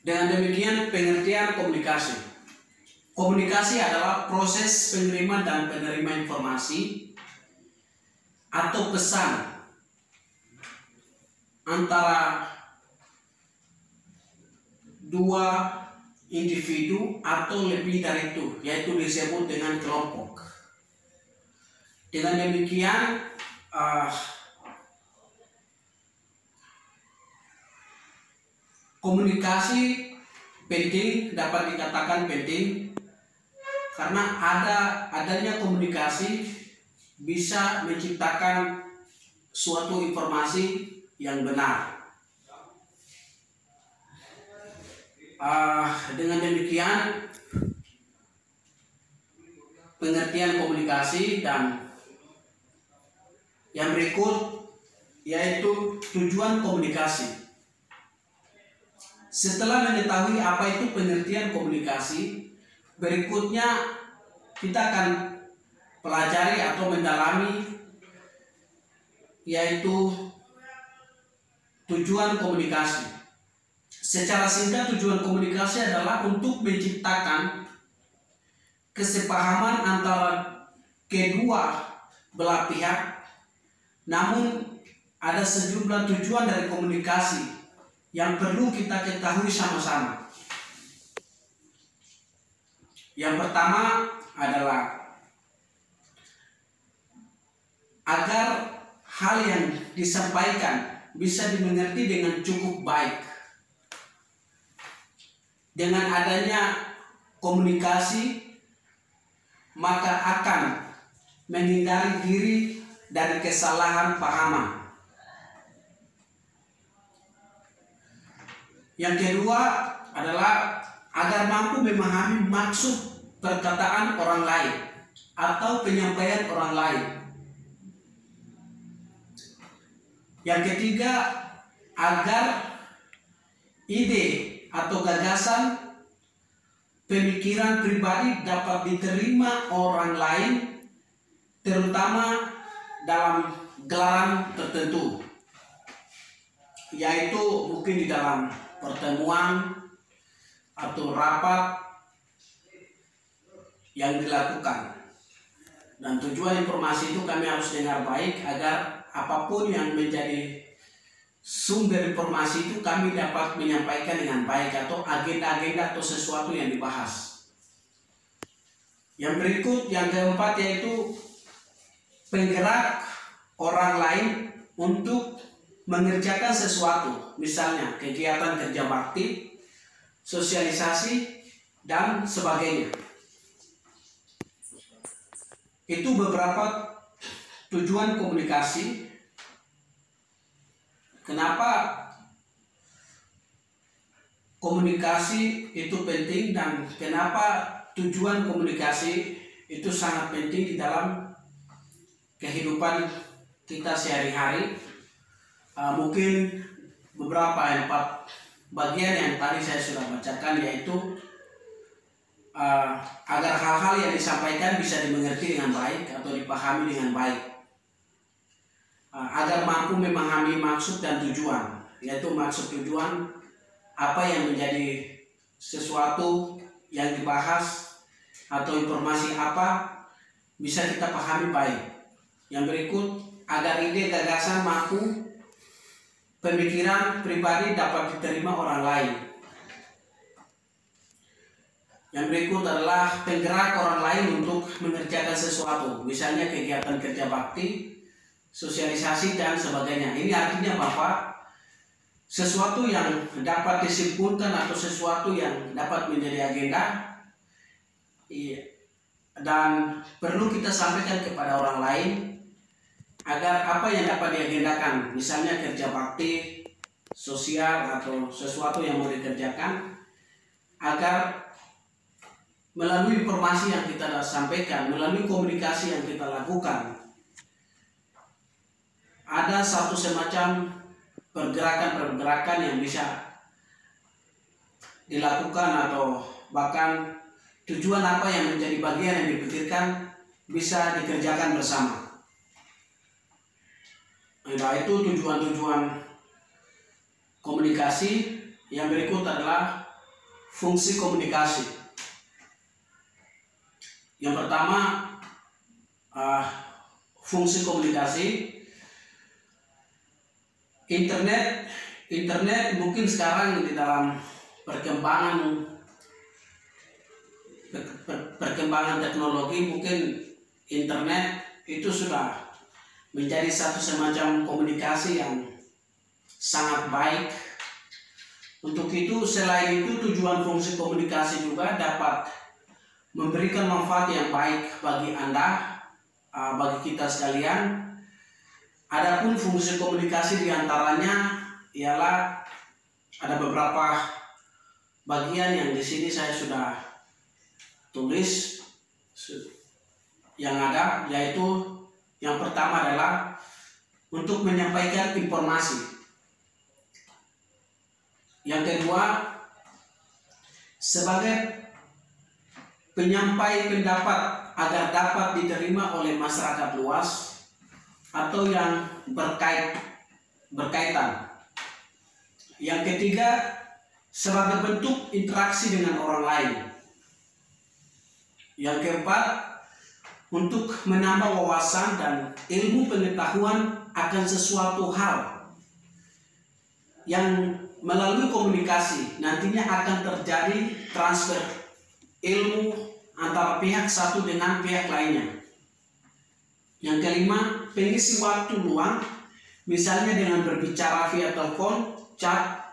Dengan demikian pengertian komunikasi. Komunikasi adalah proses penerimaan dan penerima informasi atau pesan antara dua individu atau lebih dari itu, yaitu disebut dengan kelompok. Dengan demikian komunikasi penting, dapat dikatakan penting karena adanya komunikasi bisa menciptakan suatu informasi yang benar. Dengan demikian pengertian komunikasi, dan yang berikut yaitu tujuan komunikasi. Setelah mengetahui apa itu pengertian komunikasi, berikutnya kita akan pelajari atau mendalami yaitu tujuan komunikasi. Secara singkat, tujuan komunikasi adalah untuk menciptakan kesepahaman antara kedua belah pihak, namun ada sejumlah tujuan dari komunikasi yang perlu kita ketahui sama-sama. Yang pertama adalah agar hal yang disampaikan bisa dimengerti dengan cukup baik. Dengan adanya komunikasi, maka akan menghindari diri dari kesalahan pahaman. Yang kedua adalah agar mampu memahami maksud perkataan orang lain atau penyampaian orang lain. Yang ketiga, agar ide atau gagasan, pemikiran pribadi dapat diterima orang lain, terutama dalam gelaran tertentu, yaitu mungkin di dalam pertemuan atau rapat yang dilakukan. Dan tujuan informasi itu kami harus dengar baik agar apapun yang menjadi sumber informasi itu kami dapat menyampaikan dengan baik, atau agenda-agenda atau sesuatu yang dibahas. Yang berikut, yang keempat, yaitu penggerak orang lain untuk mengerjakan sesuatu, misalnya kegiatan kerja bakti, sosialisasi, dan sebagainya. Itu beberapa tujuan komunikasi. Kenapa komunikasi itu penting dan kenapa tujuan komunikasi itu sangat penting di dalam kehidupan kita sehari-hari. Mungkin beberapa 4 bagian yang tadi saya sudah bacakan, yaitu agar hal-hal yang disampaikan bisa dimengerti dengan baik atau dipahami dengan baik, agar mampu memahami maksud dan tujuan, yaitu maksud tujuan apa yang menjadi sesuatu yang dibahas atau informasi apa bisa kita pahami baik. Yang berikut, agar ide gagasan mampu pemikiran pribadi dapat diterima orang lain. Yang berikut adalah penggerak orang lain untuk mengerjakan sesuatu, misalnya kegiatan kerja bakti, sosialisasi, dan sebagainya. Ini artinya bahwa sesuatu yang dapat disimpulkan atau sesuatu yang dapat menjadi agenda dan perlu kita sampaikan kepada orang lain, agar apa yang dapat diagendakan, misalnya kerja bakti, sosial, atau sesuatu yang mau dikerjakan, agar melalui informasi yang kita sampaikan, melalui komunikasi yang kita lakukan, ada satu semacam pergerakan-pergerakan yang bisa dilakukan, atau bahkan tujuan apa yang menjadi bagian yang dipikirkan bisa dikerjakan bersama. Nah, itu tujuan-tujuan komunikasi. Yang berikut adalah fungsi komunikasi. Yang pertama, fungsi komunikasi. Internet mungkin sekarang di dalam perkembangan teknologi, mungkin internet itu sudah menjadi satu semacam komunikasi yang sangat baik. Untuk itu, selain itu, tujuan fungsi komunikasi juga dapat memberikan manfaat yang baik bagi Anda, bagi kita sekalian. Adapun fungsi komunikasi diantaranya ialah ada beberapa bagian yang di sini saya sudah tulis yang ada, yaitu yang pertama adalah untuk menyampaikan informasi. Yang kedua, sebagai penyampai pendapat agar dapat diterima oleh masyarakat luas atau yang berkaitan. Yang ketiga, sebagai bentuk interaksi dengan orang lain. Yang keempat, untuk menambah wawasan dan ilmu pengetahuan akan sesuatu hal yang melalui komunikasi nantinya akan terjadi transfer ilmu antara pihak satu dengan pihak lainnya. Yang kelima, pengisi waktu luang, misalnya dengan berbicara via telepon, chat,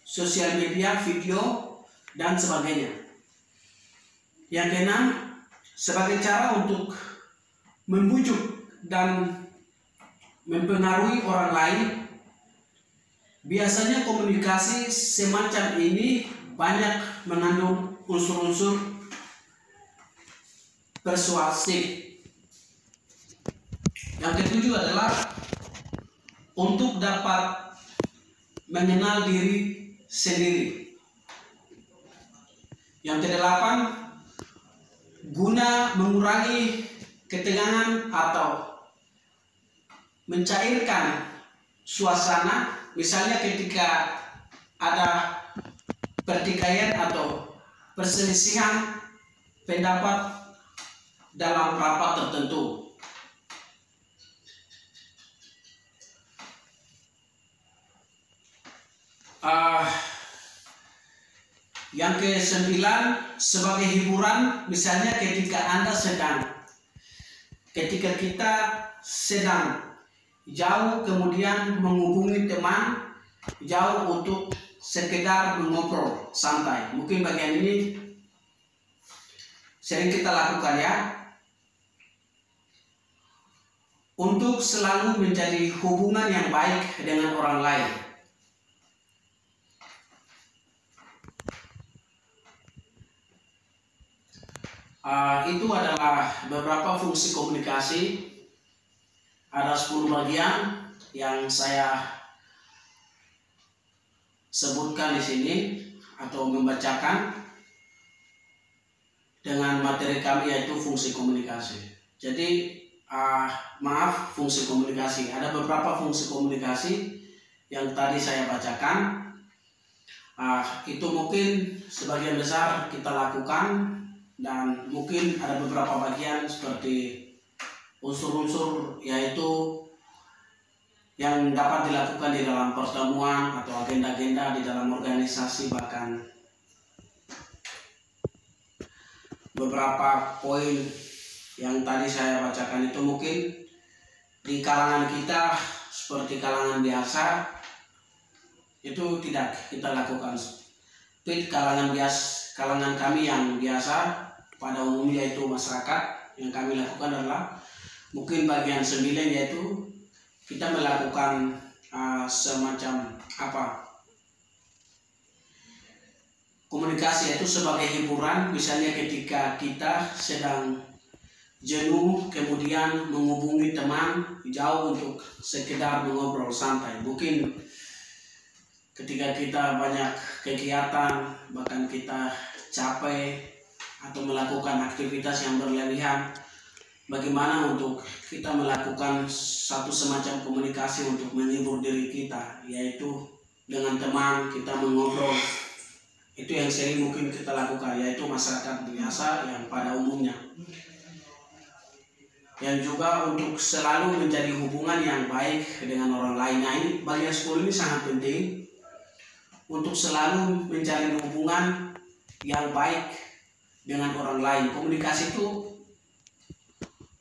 sosial media, video, dan sebagainya. Yang keenam, sebagai cara untuk membujuk dan mempengaruhi orang lain. Biasanya komunikasi semacam ini banyak mengandung unsur-unsur persuasif. Yang ketujuh adalah untuk dapat mengenal diri sendiri. Yang kedelapan, guna mengurangi ketegangan atau mencairkan suasana, misalnya ketika ada pertikaian atau perselisihan pendapat dalam rapat tertentu. Yang ke-9, sebagai hiburan, misalnya ketika kita sedang jauh kemudian menghubungi teman jauh untuk sekedar mengobrol santai. Mungkin bagian ini sering kita lakukan ya, untuk selalu menjadi hubungan yang baik dengan orang lain. Itu adalah beberapa fungsi komunikasi. Ada 10 bagian yang saya sebutkan di sini atau membacakan dengan materi kami, yaitu fungsi komunikasi. Jadi fungsi komunikasi. Ada beberapa fungsi komunikasi yang tadi saya bacakan. Itu mungkin sebagian besar kita lakukan, dan mungkin ada beberapa bagian seperti unsur-unsur yaitu yang dapat dilakukan di dalam pertemuan atau agenda-agenda di dalam organisasi. Bahkan beberapa poin yang tadi saya bacakan itu mungkin di kalangan kita seperti kalangan biasa itu tidak kita lakukan. Tapi kalangan kami yang biasa pada umumnya, yaitu masyarakat, yang kami lakukan adalah mungkin bagian 9, yaitu kita melakukan semacam komunikasi, yaitu sebagai hiburan. Misalnya ketika kita sedang jenuh kemudian menghubungi teman jauh untuk sekedar mengobrol santai. Mungkin ketika kita banyak kegiatan, bahkan kita capek atau melakukan aktivitas yang berlebihan, bagaimana untuk kita melakukan satu semacam komunikasi untuk menghibur diri kita, yaitu dengan teman kita mengobrol Itu yang sering mungkin kita lakukan, yaitu masyarakat biasa yang pada umumnya. Yang juga untuk selalu menjadi hubungan yang baik dengan orang lain. Nah, ini bagian 10 ini sangat penting untuk selalu menjalin hubungan yang baik dengan orang lain. Komunikasi itu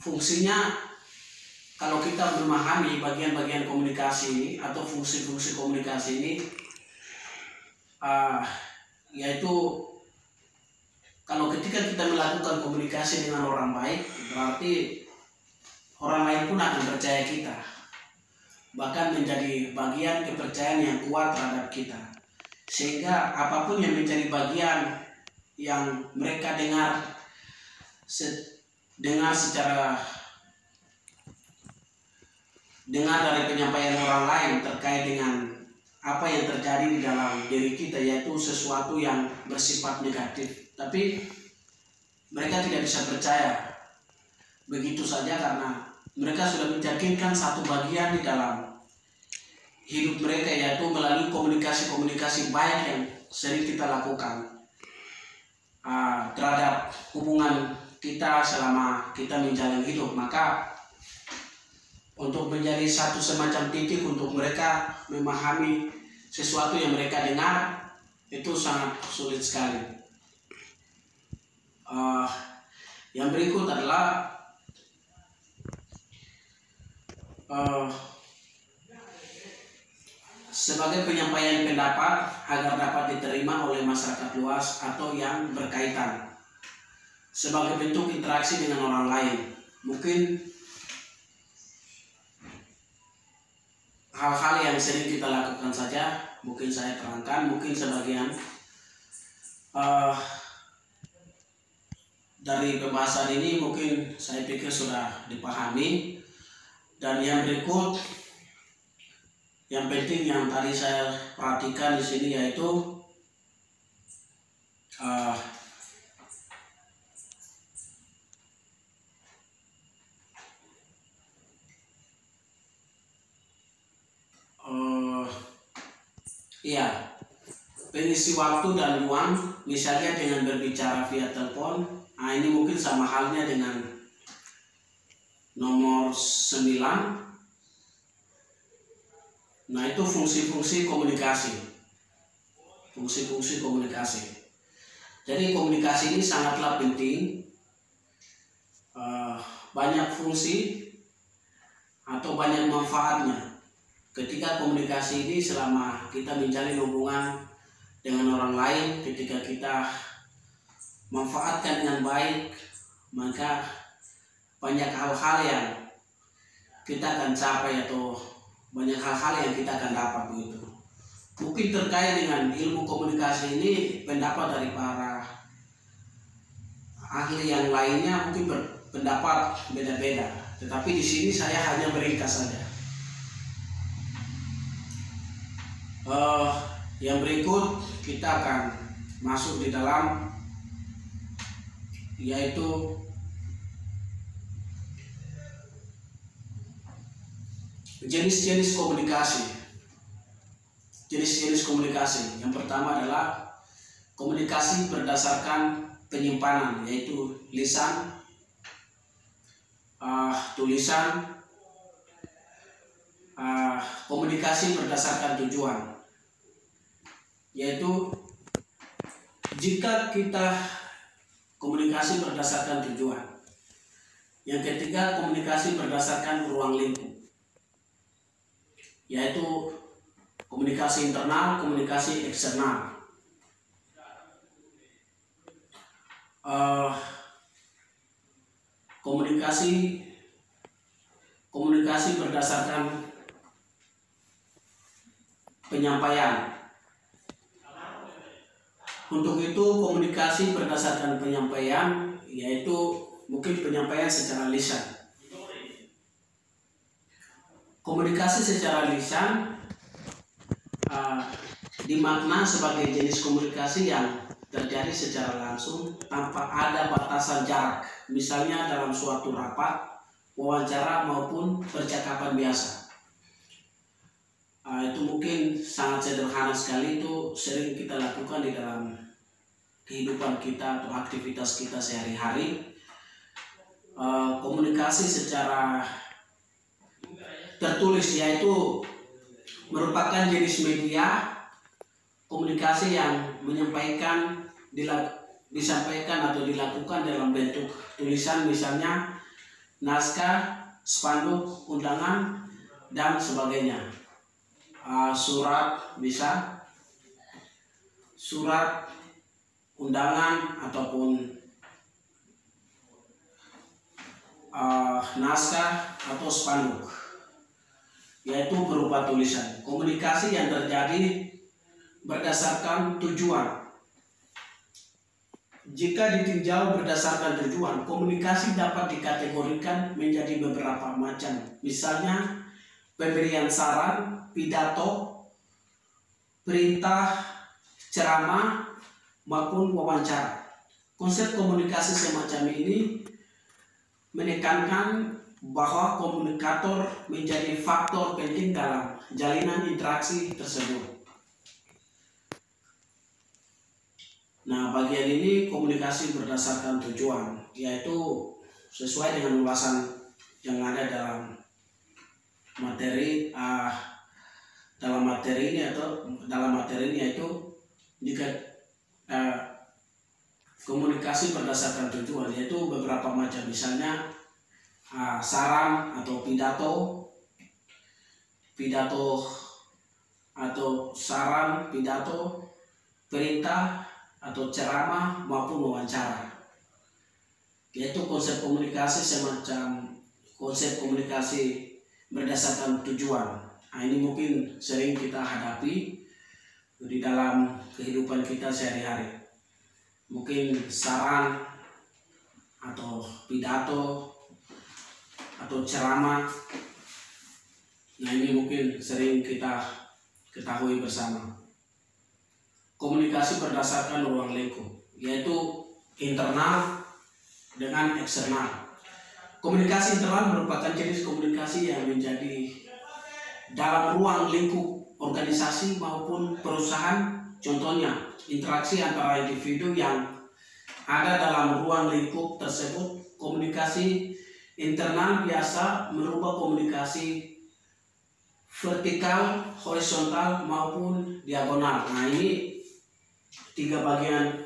fungsinya, kalau kita memahami bagian-bagian komunikasi ini atau fungsi-fungsi komunikasi ini, yaitu kalau ketika kita melakukan komunikasi dengan orang baik, berarti orang lain pun akan percaya kita, bahkan menjadi bagian kepercayaan yang kuat terhadap kita, sehingga apapun yang menjadi bagian yang mereka dengar dari penyampaian orang lain terkait dengan apa yang terjadi di dalam diri kita, yaitu sesuatu yang bersifat negatif, tapi mereka tidak bisa percaya begitu saja karena mereka sudah menyakinkan satu bagian di dalam hidup mereka, yaitu melalui komunikasi-komunikasi baik yang sering kita lakukan terhadap hubungan kita selama kita menjalani hidup. Maka untuk menjadi satu semacam titik untuk mereka memahami sesuatu yang mereka dengar itu sangat sulit sekali. Yang berikut adalah sebagai penyampaian pendapat agar dapat diterima oleh masyarakat luas atau yang berkaitan, sebagai bentuk interaksi dengan orang lain. Mungkin hal-hal yang sering kita lakukan saja, mungkin saya terangkan, mungkin sebagian dari pembahasan ini mungkin saya pikir sudah dipahami. Dan yang berikut, yang penting yang tadi saya perhatikan di sini, yaitu pengisi waktu dan ruang, misalnya dengan berbicara via telepon. Nah, ini mungkin sama halnya dengan nomor 9. Nah, itu fungsi-fungsi komunikasi. Fungsi-fungsi komunikasi. Jadi komunikasi ini sangatlah penting. Banyak fungsi atau banyak manfaatnya ketika komunikasi ini selama kita menjalin hubungan dengan orang lain. Ketika kita manfaatkan dengan baik, maka banyak hal-hal yang kita akan capai atau banyak hal-hal yang kita akan dapat begitu. Mungkin terkait dengan ilmu komunikasi ini pendapat dari para ahli yang lainnya mungkin berpendapat beda-beda, tetapi di sini saya hanya meringkas saja. Yang berikut kita akan masuk di dalam, yaitu jenis-jenis komunikasi. Jenis-jenis komunikasi. Yang pertama adalah komunikasi berdasarkan penyimpanan, yaitu lisan, tulisan, komunikasi berdasarkan tujuan, yaitu jika kita komunikasi berdasarkan tujuan. Yang ketiga, komunikasi berdasarkan ruang lingkup, yaitu komunikasi internal, komunikasi eksternal. Komunikasi berdasarkan penyampaian. Untuk itu komunikasi berdasarkan penyampaian, yaitu mungkin penyampaian secara lisan. Komunikasi secara lisan dimakna sebagai jenis komunikasi yang terjadi secara langsung tanpa ada batasan jarak, misalnya dalam suatu rapat, wawancara maupun percakapan biasa. Itu mungkin sangat sederhana sekali, itu sering kita lakukan di dalam kehidupan kita atau aktivitas kita sehari-hari. Komunikasi secara tertulis, yaitu merupakan jenis media komunikasi yang disampaikan atau dilakukan dalam bentuk tulisan, misalnya naskah, spanduk, undangan, dan sebagainya. Surat bisa, surat, undangan, ataupun naskah atau spanduk, yaitu berupa tulisan. Komunikasi yang terjadi berdasarkan tujuan. Jika ditinjau berdasarkan tujuan, komunikasi dapat dikategorikan menjadi beberapa macam. Misalnya pemberian saran, pidato, perintah, ceramah, maupun wawancara. Konsep komunikasi semacam ini menekankan bahwa komunikator menjadi faktor penting dalam jalinan interaksi tersebut. Nah, bagian ini komunikasi berdasarkan tujuan, yaitu sesuai dengan ulasan yang ada dalam materi ini yaitu jika komunikasi berdasarkan tujuan, yaitu beberapa macam, misalnya saran atau pidato atau saran, pidato, perintah atau ceramah maupun wawancara. Yaitu konsep komunikasi semacam konsep komunikasi berdasarkan tujuan. Nah, ini mungkin sering kita hadapi di dalam kehidupan kita sehari-hari. Mungkin saran atau pidato atau ceramah. Nah, ini mungkin sering kita ketahui bersama. Komunikasi berdasarkan ruang lingkup, yaitu internal dengan eksternal. Komunikasi internal merupakan jenis komunikasi yang menjadi dalam ruang lingkup organisasi maupun perusahaan. Contohnya, interaksi antara individu yang ada dalam ruang lingkup tersebut. Komunikasi internal biasa merubah komunikasi vertikal, horizontal maupun diagonal. Nah, ini tiga bagian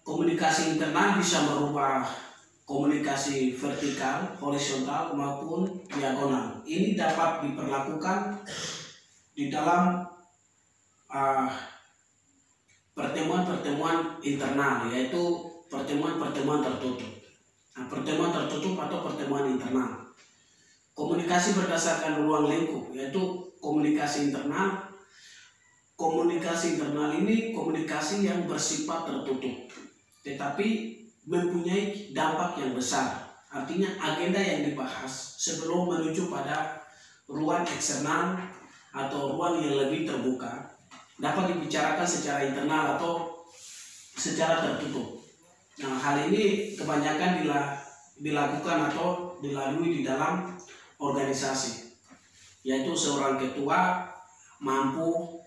komunikasi internal bisa merubah komunikasi vertikal, horizontal maupun diagonal. Ini dapat diperlakukan di dalam pertemuan-pertemuan internal, yaitu pertemuan-pertemuan tertutup. Nah, pertemuan tertutup atau pertemuan internal. Komunikasi berdasarkan ruang lingkup, yaitu komunikasi internal. Komunikasi internal ini komunikasi yang bersifat tertutup, tetapi mempunyai dampak yang besar. Artinya agenda yang dibahas sebelum menuju pada ruang eksternal atau ruang yang lebih terbuka dapat dibicarakan secara internal atau secara tertutup. Nah, hal ini kebanyakan dilakukan atau dilalui di dalam organisasi, yaitu seorang ketua mampu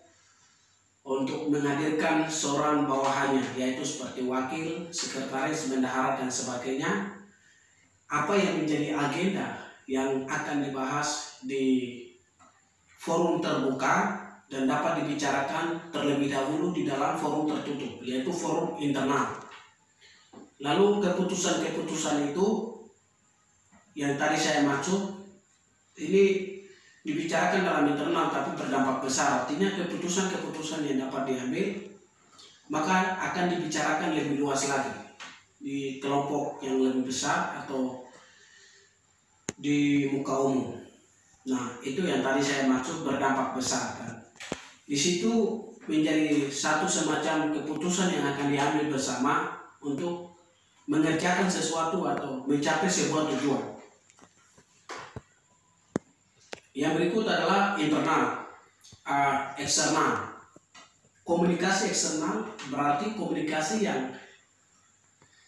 untuk menghadirkan seorang bawahannya, yaitu seperti wakil, sekretaris, bendahara, dan sebagainya. Apa yang menjadi agenda yang akan dibahas di forum terbuka dan dapat dibicarakan terlebih dahulu di dalam forum tertutup, yaitu forum internal. Lalu keputusan-keputusan itu yang tadi saya maksud ini dibicarakan dalam internal tapi berdampak besar. Artinya keputusan-keputusan yang dapat diambil maka akan dibicarakan lebih luas lagi di kelompok yang lebih besar atau di muka umum. Nah, itu yang tadi saya maksud berdampak besar kan. Di situ menjadi satu semacam keputusan yang akan diambil bersama untuk mengerjakan sesuatu atau mencapai sebuah tujuan. Yang berikut adalah internal, eksternal. Komunikasi eksternal berarti komunikasi yang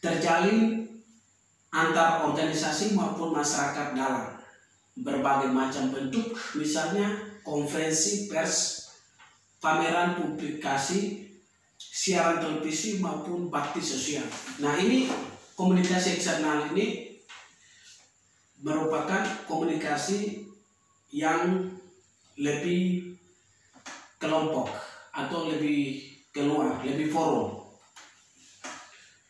terjalin antar organisasi maupun masyarakat dalam berbagai macam bentuk, misalnya konferensi pers, pameran, publikasi, siaran televisi maupun bakti sosial. Nah, ini komunikasi eksternal ini merupakan komunikasi yang lebih kelompok atau lebih keluar, lebih forum.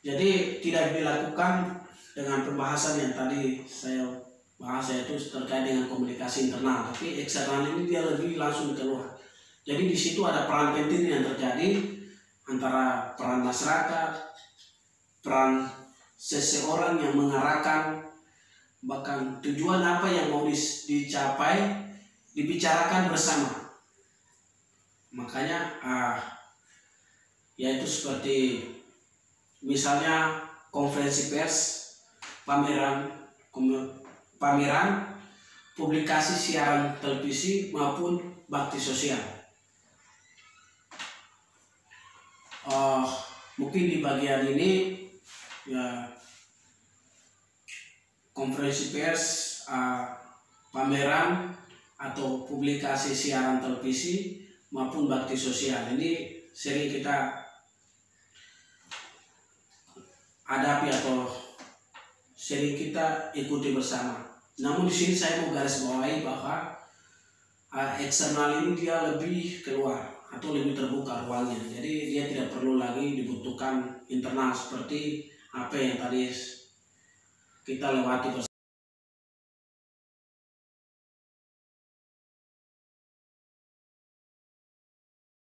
Jadi tidak dilakukan dengan pembahasan yang tadi saya bahas, yaitu terkait dengan komunikasi internal, tapi eksternal ini dia lebih langsung keluar. Jadi di situ ada peran penting yang terjadi antara peran masyarakat, peran seseorang yang mengarahkan, bahkan tujuan apa yang mau dicapai dibicarakan bersama. Makanya yaitu seperti misalnya konferensi pers, pameran, publikasi siaran televisi maupun bakti sosial. Mungkin di bagian ini ya, konferensi pers, pameran atau publikasi siaran televisi maupun bakti sosial ini sering kita hadapi atau sering kita ikuti bersama. Namun di sini saya mau garis bawahi bahwa eksternal ini dia lebih keluar atau lebih terbuka ruangnya. Jadi dia tidak perlu lagi dibutuhkan internal seperti apa yang tadi kita lewati bersama.